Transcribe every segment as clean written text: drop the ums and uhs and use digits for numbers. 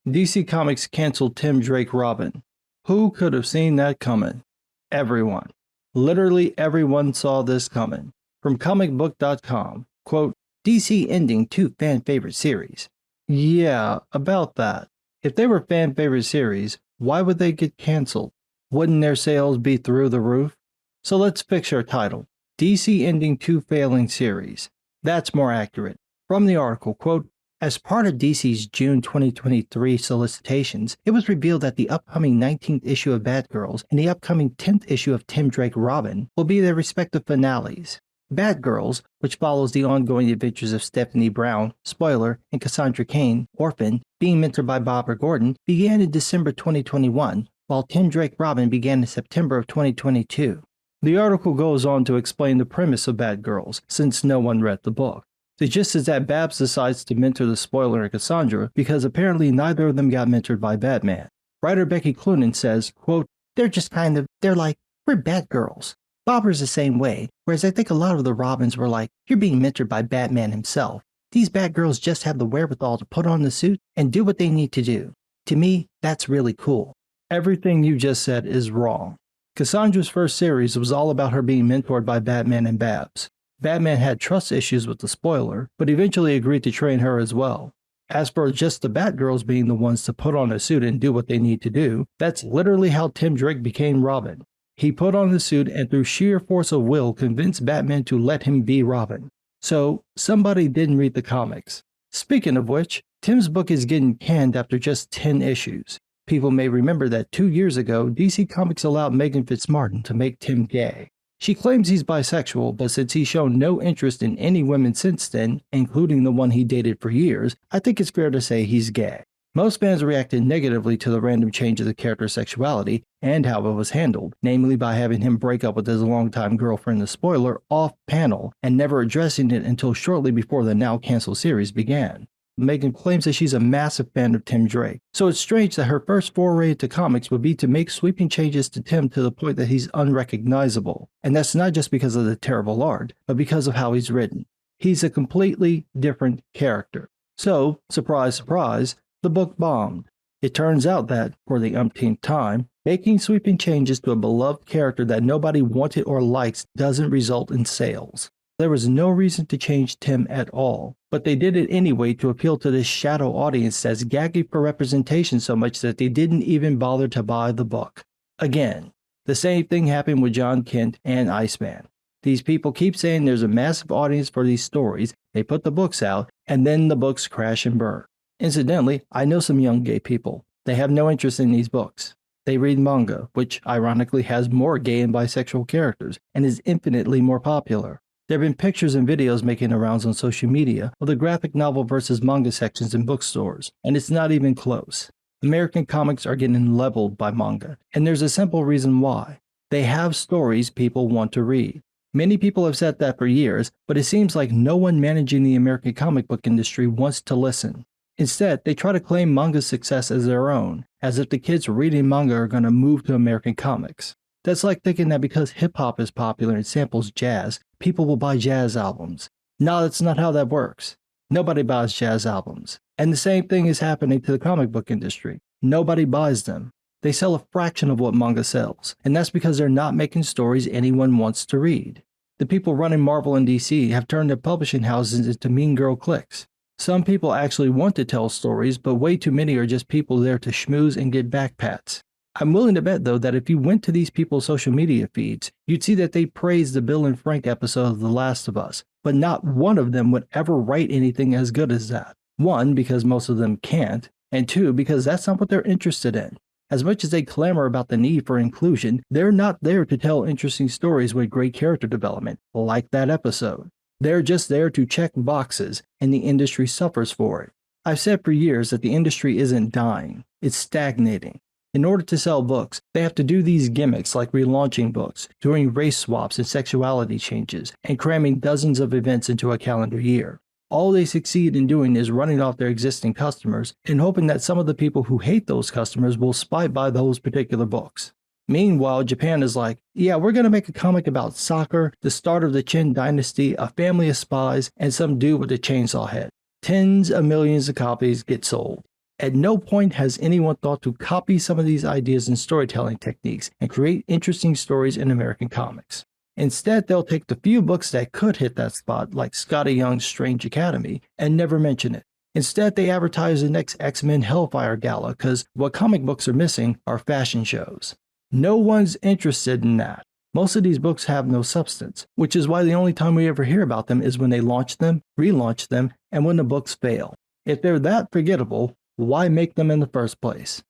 DC Comics canceled Tim Drake Robin. Who could have seen that coming? Everyone. Literally everyone saw this coming. From comicbook.com, quote, DC ending 2 fan favorite series. Yeah, about that. If they were fan favorite series, why would they get canceled? Wouldn't their sales be through the roof? So let's fix our title. DC ending 2 failing series. That's more accurate. From the article, quote, as part of DC's June 2023 solicitations, it was revealed that the upcoming 19th issue of Batgirls and the upcoming 10th issue of Tim Drake Robin will be their respective finales. Batgirls, which follows the ongoing adventures of Stephanie Brown, Spoiler, and Cassandra Cain, Orphan, being mentored by Barbara Gordon, began in December 2021, while Tim Drake Robin began in September of 2022. The article goes on to explain the premise of Batgirls, since no one read the book. The gist is that Babs decides to mentor the Spoiler and Cassandra because apparently neither of them got mentored by Batman. Writer Becky Cloonan says, quote, they're like, we're Batgirls. Barbara's the same way, whereas I think a lot of the Robins were like, you're being mentored by Batman himself. These Batgirls just have the wherewithal to put on the suit and do what they need to do. To me, that's really cool. Everything you just said is wrong. Cassandra's first series was all about her being mentored by Batman and Babs. Batman had trust issues with the Spoiler, but eventually agreed to train her as well. As for just the Batgirls being the ones to put on a suit and do what they need to do, that's literally how Tim Drake became Robin. He put on the suit and through sheer force of will convinced Batman to let him be Robin. So, somebody didn't read the comics. Speaking of which, Tim's book is getting canned after just 10 issues. People may remember that 2 years ago, DC Comics allowed Megan Fitzmartin to make Tim gay. She claims he's bisexual, but since he's shown no interest in any women since then, including the one he dated for years, I think it's fair to say he's gay. Most fans reacted negatively to the random change of the character's sexuality and how it was handled, namely by having him break up with his longtime girlfriend, the Spoiler, off-panel and never addressing it until shortly before the now-canceled series began. Megan claims that she's a massive fan of Tim Drake, so it's strange that her first foray into comics would be to make sweeping changes to Tim to the point that he's unrecognizable. And that's not just because of the terrible art, but because of how he's written. He's a completely different character. So, surprise, surprise, the book bombed. It turns out that, for the umpteenth time, making sweeping changes to a beloved character that nobody wanted or likes doesn't result in sales. There was no reason to change Tim at all, but they did it anyway to appeal to this shadow audience that's gagging for representation so much that they didn't even bother to buy the book. Again, the same thing happened with John Kent and Iceman. These people keep saying there's a massive audience for these stories, they put the books out, and then the books crash and burn. Incidentally, I know some young gay people. They have no interest in these books. They read manga, which ironically has more gay and bisexual characters, and is infinitely more popular. There have been pictures and videos making the rounds on social media of the graphic novel versus manga sections in bookstores, and it's not even close. American comics are getting leveled by manga, and there's a simple reason why. They have stories people want to read. Many people have said that for years, but it seems like no one managing the American comic book industry wants to listen. Instead, they try to claim manga's success as their own, as if the kids reading manga are going to move to American comics. That's like thinking that because hip-hop is popular and samples jazz, people will buy jazz albums. No, that's not how that works. Nobody buys jazz albums. And the same thing is happening to the comic book industry. Nobody buys them. They sell a fraction of what manga sells, and that's because they're not making stories anyone wants to read. The people running Marvel and DC have turned their publishing houses into mean girl cliques. Some people actually want to tell stories, but way too many are just people there to schmooze and get backpats. I'm willing to bet, though, that if you went to these people's social media feeds, you'd see that they praise the Bill and Frank episode of The Last of Us, but not one of them would ever write anything as good as that. One, because most of them can't, and two, because that's not what they're interested in. As much as they clamor about the need for inclusion, they're not there to tell interesting stories with great character development, like that episode. They're just there to check boxes, and the industry suffers for it. I've said for years that the industry isn't dying, it's stagnating. In order to sell books, they have to do these gimmicks like relaunching books, doing race swaps and sexuality changes, and cramming dozens of events into a calendar year. All they succeed in doing is running off their existing customers and hoping that some of the people who hate those customers will spy by those particular books. Meanwhile, Japan is like, yeah, we're going to make a comic about soccer, the start of the Qin dynasty, a family of spies, and some dude with a chainsaw head. Tens of millions of copies get sold. At no point has anyone thought to copy some of these ideas and storytelling techniques and create interesting stories in American comics. Instead, they'll take the few books that could hit that spot, like Scotty Young's Strange Academy, and never mention it. Instead, they advertise the next X-Men Hellfire Gala because what comic books are missing are fashion shows. No one's interested in that. Most of these books have no substance, which is why the only time we ever hear about them is when they launch them, relaunch them, and when the books fail. If they're that forgettable, why make them in the first place?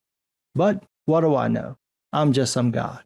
But what do I know? I'm just some guy.